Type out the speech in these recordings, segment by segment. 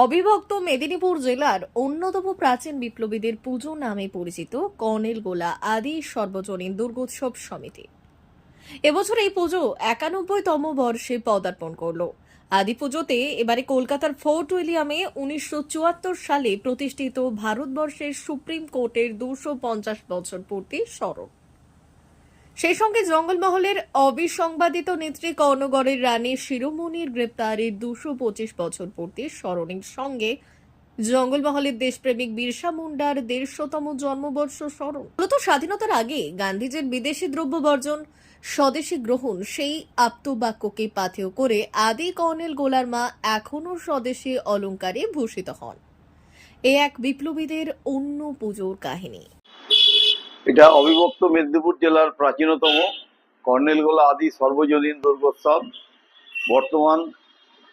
অবিভক্ত মেদিনীপুর জেলার অন্যতম প্রাচীন বিপ্লবীদের পুজো নামে পরিচিত কর্নেলগোলা আদি সর্বজনীন দুর্গোৎসব সমিতি এবছর এই পুজো 91তম বর্ষে পদার্পণ করলো। আদি পুজোতে এবারে কলকাতার ফোর্ট উইলিয়ামে 1974 সালে প্রতিষ্ঠিত ভারতবর্ষের সুপ্রিম কোর্টের 250 বছর পূর্তি স্মরণ। সেই সঙ্গে জঙ্গলমহলের অবিসংবাদিত নেত্রী কর্ণগড়ের রানী শিরোমণির গ্রেপ্তারের 225 বছর পূর্তি স্মরণের সঙ্গে জঙ্গলমহলের দেশপ্রেমিক বিরসা মুন্ডার 150তম জন্মবর্ষ স্মরণ। মূলত স্বাধীনতার আগে গান্ধীজির বিদেশি দ্রব্য বর্জন, স্বদেশী গ্রহণ সেই আপ্তবাক্যকে পাথেয় করে আদি কর্নেল গোলার মা এখনও স্বদেশী অলংকারে ভূষিত হন। এ এক বিপ্লবীদের অন্য পুজোর কাহিনী। এটা অবিভক্ত মেদিনীপুর জেলার প্রাচীনতম কর্নেলগোলা আদি সর্বজনীন দুর্গোৎসব বর্তমান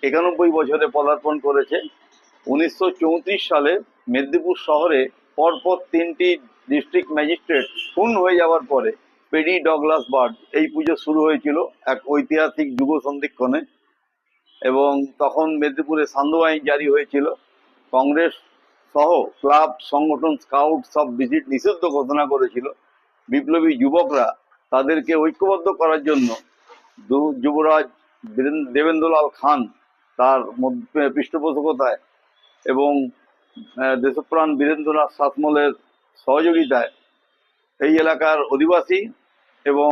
91 বছরে পদার্পণ করেছে। 1934 সালে মেদিনীপুর শহরে পরপর 3টি ডিস্ট্রিক্ট ম্যাজিস্ট্রেট খুন হয়ে যাওয়ার পরে পেডি ডগলাস বার্ড এই পুজো শুরু হয়েছিল এক ঐতিহাসিক যুগ সন্ধিক্ষণে। এবং তখন মেদিনীপুরে সান্ধ্য আইন জারি হয়েছিল। কংগ্রেস সহ ক্লাব সংগঠন স্কাউট সব ভিজিট নিষিদ্ধ ঘোষণা করেছিল। বিপ্লবী যুবকরা তাদেরকে ঐক্যবদ্ধ করার জন্য যুবরাজ দেবেন্দ্রলাল খান তার পৃষ্ঠপোষকতায় এবং দেশপ্রাণ বীরেন্দ্রনাথ শাসমলের সহযোগিতায় এই এলাকার অধিবাসী এবং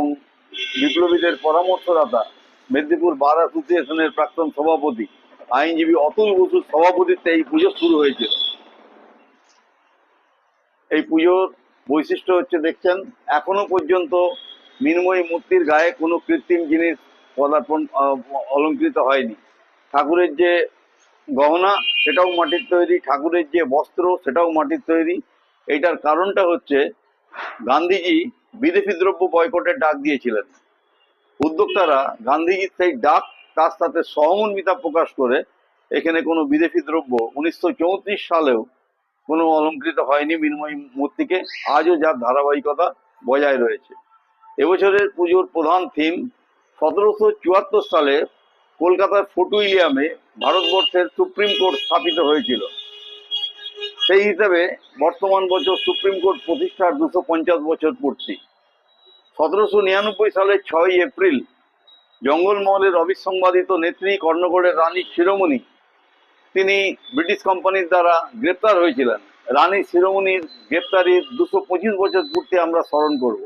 বিপ্লবীদের পরামর্শদাতা মেদিনীপুর বার অ্যাসোসিয়েশনের প্রাক্তন সভাপতি আইনজীবী অতুল বসুর সভাপতিত্বে এই পুজো শুরু হয়েছিল। এই পুজোর বৈশিষ্ট্য হচ্ছে, দেখছেন এখনো পর্যন্ত মৃন্ময়ী মূর্তির গায়ে কোনো কৃত্রিম জিনিস পদার্পণ অলঙ্কৃত হয়নি। ঠাকুরের যে গহনা সেটাও মাটির তৈরি, ঠাকুরের যে বস্ত্র সেটাও মাটির তৈরি। এইটার কারণটা হচ্ছে গান্ধীজি বিদেশি দ্রব্য বয়কটের ডাক দিয়েছিলেন। উদ্যোক্তারা গান্ধীজির সেই ডাক তার সাথে সহমর্মিতা প্রকাশ করে এখানে কোনো বিদেশি দ্রব্য 1934 সালেও কোনো অলঙ্কৃত হয়নি মৃন্ময়ী মূর্তিকে, আজও যার ধারাবাহিকতা বজায় রয়েছে। এবছরের পুজোর প্রধান থিম 1774 সালে কলকাতার ফোর্ট উইলিয়ামে ভারতবর্ষের সুপ্রিম কোর্ট স্থাপিত হয়েছিল। সেই হিসাবে বর্তমান বছর সুপ্রিম কোর্ট প্রতিষ্ঠার 250 বছর পূর্তি। 1799 সালের 6 এপ্রিল জঙ্গলমহলের অবিসংবাদিত নেত্রী কর্ণগড়ের রানী শিরোমণি তিনি ব্রিটিশ কোম্পানির দ্বারা গ্রেপ্তার হয়েছিলেন। রানী শিরোমণির গ্রেপ্তারির 225 বছর পূর্তি আমরা স্মরণ করব।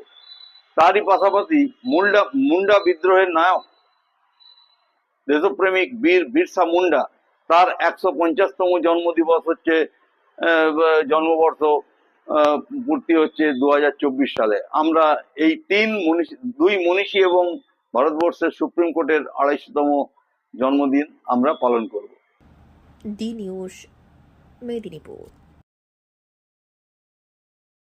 তারই পাশাপাশি মুন্ডা বিদ্রোহের নায়ক দেশপ্রেমিক বীর বিরসা মুন্ডা তার 150তম জন্মদিবস হচ্ছে, জন্মবর্ষ পূর্তি হচ্ছে 2024 সালে। আমরা এই দুই মনীষী এবং ভারতবর্ষের সুপ্রিম কোর্টের 250তম জন্মদিন আমরা পালন করব। D news, Medinipur.